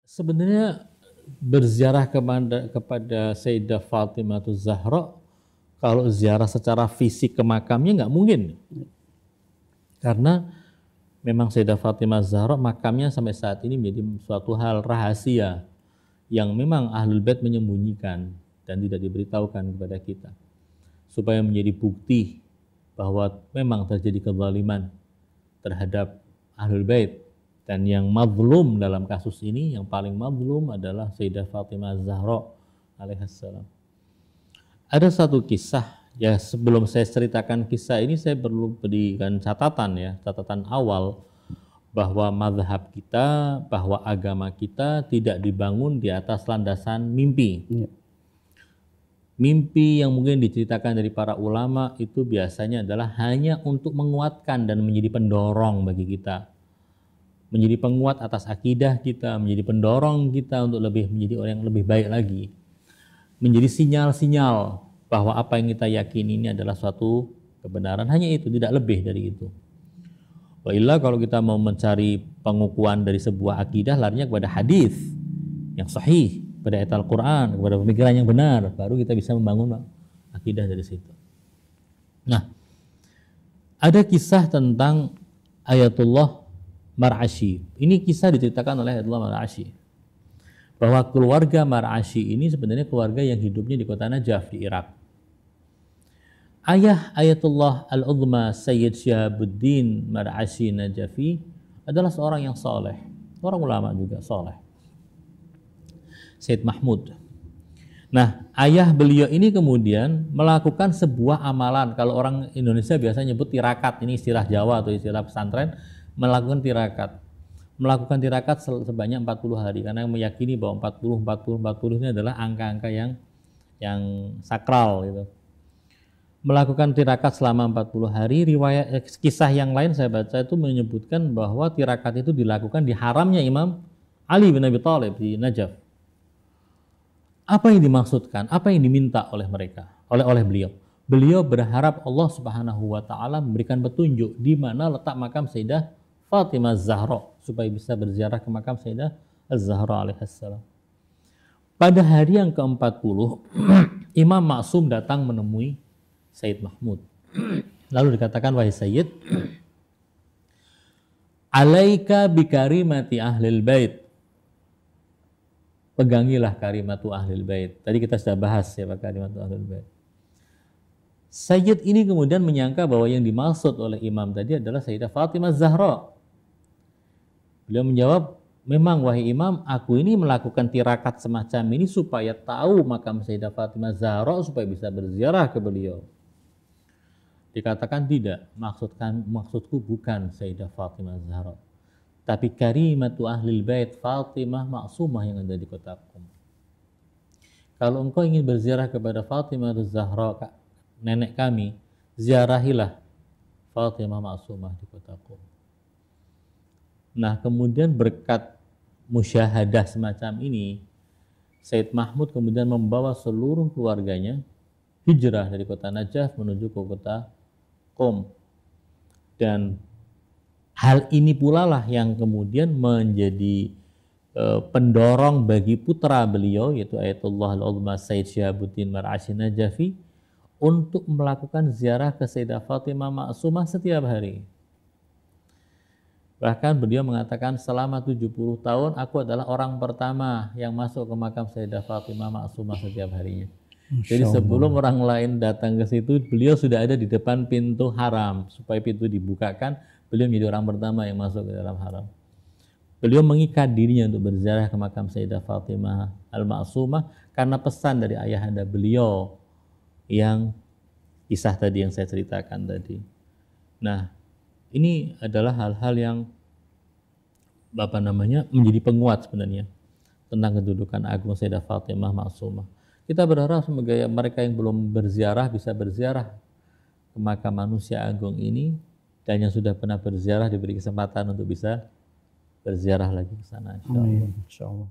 Sebenarnya berziarah kepada Sayyidah Fatimah Zahra, kalau ziarah secara fisik ke makamnya nggak mungkin. Karena memang Sayyidah Fatimah Zahra makamnya sampai saat ini menjadi suatu hal rahasia yang memang Ahlul Bait menyembunyikan dan tidak diberitahukan kepada kita. Supaya menjadi bukti bahwa memang terjadi kezaliman terhadap Ahlul Bait. Dan yang mazlum dalam kasus ini, yang paling mazlum adalah Sayyidah Fatimah Zahra alaihissalam. Ada satu kisah, ya sebelum saya ceritakan kisah ini saya perlu berikan catatan ya, catatan awal bahwa mazhab kita, bahwa agama kita tidak dibangun di atas landasan mimpi. Ya. Mimpi yang mungkin diceritakan dari para ulama itu biasanya adalah hanya untuk menguatkan dan menjadi pendorong bagi kita. Menjadi penguat atas akidah kita, menjadi pendorong kita untuk menjadi orang yang lebih baik lagi. Menjadi sinyal-sinyal bahwa apa yang kita yakini ini adalah suatu kebenaran, hanya itu, tidak lebih dari itu. Wa illa kalau kita mau mencari pengukuhan dari sebuah akidah, larinya kepada hadis yang sahih, kepada ayat Al-Quran, kepada pemikiran yang benar, baru kita bisa membangun akidah dari situ. Nah, ada kisah tentang Ayatullah Mar'ashi. Ini kisah diceritakan oleh Ayatullah Mar'ashi. Bahwa keluarga Mar'ashi ini sebenarnya keluarga yang hidupnya di kota Najaf di Irak. Ayah Ayatullah Al-Uzma Sayyid Syihabuddin Mar'ashi Najafi adalah seorang yang soleh. Orang ulama juga soleh. Sayyid Mahmud. Nah, ayah beliau ini kemudian melakukan sebuah amalan. Kalau orang Indonesia biasanya nyebut tirakat. Ini istilah Jawa atau istilah pesantren. Melakukan tirakat sebanyak 40 hari karena meyakini bahwa 40 ini adalah angka-angka yang sakral gitu. Melakukan tirakat selama 40 hari, riwayat kisah yang lain saya baca itu menyebutkan bahwa tirakat itu dilakukan di haramnya Imam Ali bin Abi Thalib di Najaf. Apa yang dimaksudkan? Apa yang diminta oleh mereka? Oleh beliau? Beliau berharap Allah Subhanahu wa taala memberikan petunjuk di mana letak makam Sayyidah Fatimah Zahra supaya bisa berziarah ke makam Sayyidah Az-Zahra alaihissalam. Pada hari yang ke-40, Imam Maksum datang menemui Sayyid Mahmud. Lalu dikatakan, wahai Sayyid, alaika bikarimati ahlil bait. Pegangilah karimatu ahlil bait. Tadi kita sudah bahas siapa karimatu ahlil bait. Sayyid ini kemudian menyangka bahwa yang dimaksud oleh imam tadi adalah Sayyidah Fatimah Zahra. Beliau menjawab, memang wahai imam, aku ini melakukan tirakat semacam ini supaya tahu makam Sayyidah Fatimah Zahra supaya bisa berziarah ke beliau. Dikatakan tidak, maksudku bukan Sayyidah Fatimah Zahra, tapi karimatu ahlil bait Fatimah Maksumah yang ada di kota Qum. Kalau engkau ingin berziarah kepada Fatimah Zahra, nenek kami, ziarahilah Fatimah Maksumah di kota Qum. Nah, kemudian berkat musyahadah semacam ini, Sayyid Mahmud kemudian membawa seluruh keluarganya hijrah dari kota Najaf menuju ke kota Qum. Dan hal ini pula lah yang kemudian menjadi pendorong bagi putra beliau, yaitu Ayatullah Al-Uzma Sayyid Syihabuddin Mar'ashi Najafi, untuk melakukan ziarah ke Sayyidah Fatimah Maksumah setiap hari. Bahkan beliau mengatakan selama 70 tahun aku adalah orang pertama yang masuk ke makam Sayyidah Fatimah Maksumah setiap harinya. Jadi sebelum orang lain datang ke situ, beliau sudah ada di depan pintu haram. Supaya pintu dibukakan, beliau menjadi orang pertama yang masuk ke dalam haram. Beliau mengikat dirinya untuk berziarah ke makam Sayyidah Fatimah Al-Maksumah karena pesan dari ayahanda beliau yang kisah tadi yang saya ceritakan tadi. Nah, ini adalah hal-hal yang menjadi penguat sebenarnya tentang kedudukan agung Sayyidah Fatimah Maksumah. Kita berharap semoga mereka yang belum berziarah bisa berziarah ke makam manusia agung ini, dan yang sudah pernah berziarah diberi kesempatan untuk bisa berziarah lagi ke sana. Insyaallah.